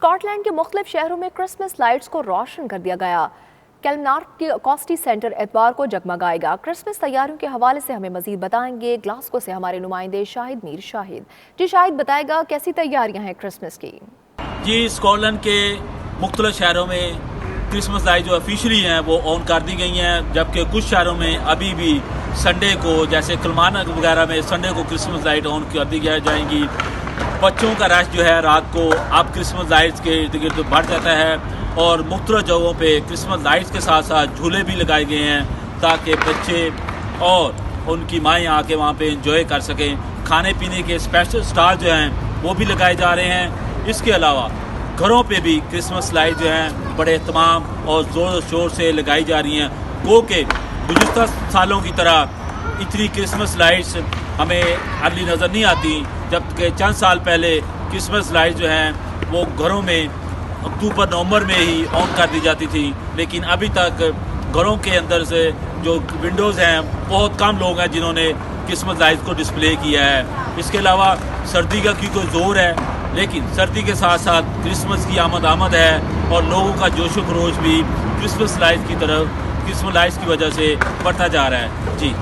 Scotland के मुख्तलिफ शहरों में क्रिसमस लाइट्स को रोशन कर दिया गया। कैलमनार्क के कॉस्टी सेंटर एतवार को जगमगाएगा। क्रिसमस तैयारियों के हवाले से हमें मजीद बताएंगे ग्लासगो से हमारे नुमाइंदे शाहिद मीर। शाहिद जी, शाहिद बताएगा कैसी तैयारियां हैं क्रिसमस की? जी, स्कॉटलैंड के मुख्तलिफ शहरों में क्रिसमस लाइट जो ऑफिशियली हैं वो ऑन कर दी गई हैं, जबकि कुछ शहरों में अभी भी संडे को, जैसे कलमानक वगैरह में संडे को क्रिसमस लाइट ऑन कर दी जाएंगी। बच्चों का रश जो है रात को अब क्रिसमस लाइट्स के इर्द गिर्द बढ़ जाता है और मुख्तलिफ जगहों पे क्रिसमस लाइट्स के साथ साथ झूले भी लगाए गए हैं ताकि बच्चे और उनकी माएँ आके वहाँ पे इंजॉय कर सकें। खाने पीने के स्पेशल स्टॉल जो हैं वो भी लगाए जा रहे हैं। इसके अलावा घरों पे भी क्रिसमस लाइट जो हैं बड़े तमाम और ज़ोर शोर से लगाई जा रही हैं। गो के गुज़िश्ता सालों की तरह इतनी क्रिसमस लाइट्स हमें अगली नज़र नहीं आती, जबकि चंद साल पहले क्रिसमस लाइट जो हैं वो घरों में अक्टूबर नवंबर में ही ऑन कर दी जाती थी। लेकिन अभी तक घरों के अंदर से जो विंडोज़ हैं बहुत कम लोग हैं जिन्होंने क्रिसमस लाइट को डिस्प्ले किया है। इसके अलावा सर्दी का क्योंकि ज़ोर है, लेकिन सर्दी के साथ साथ क्रिसमस की आमद है और लोगों का जोश व खरोश भी क्रिसमस लाइट की तरफ, क्रिसमस लाइट्स की वजह से बढ़ता जा रहा है। जी।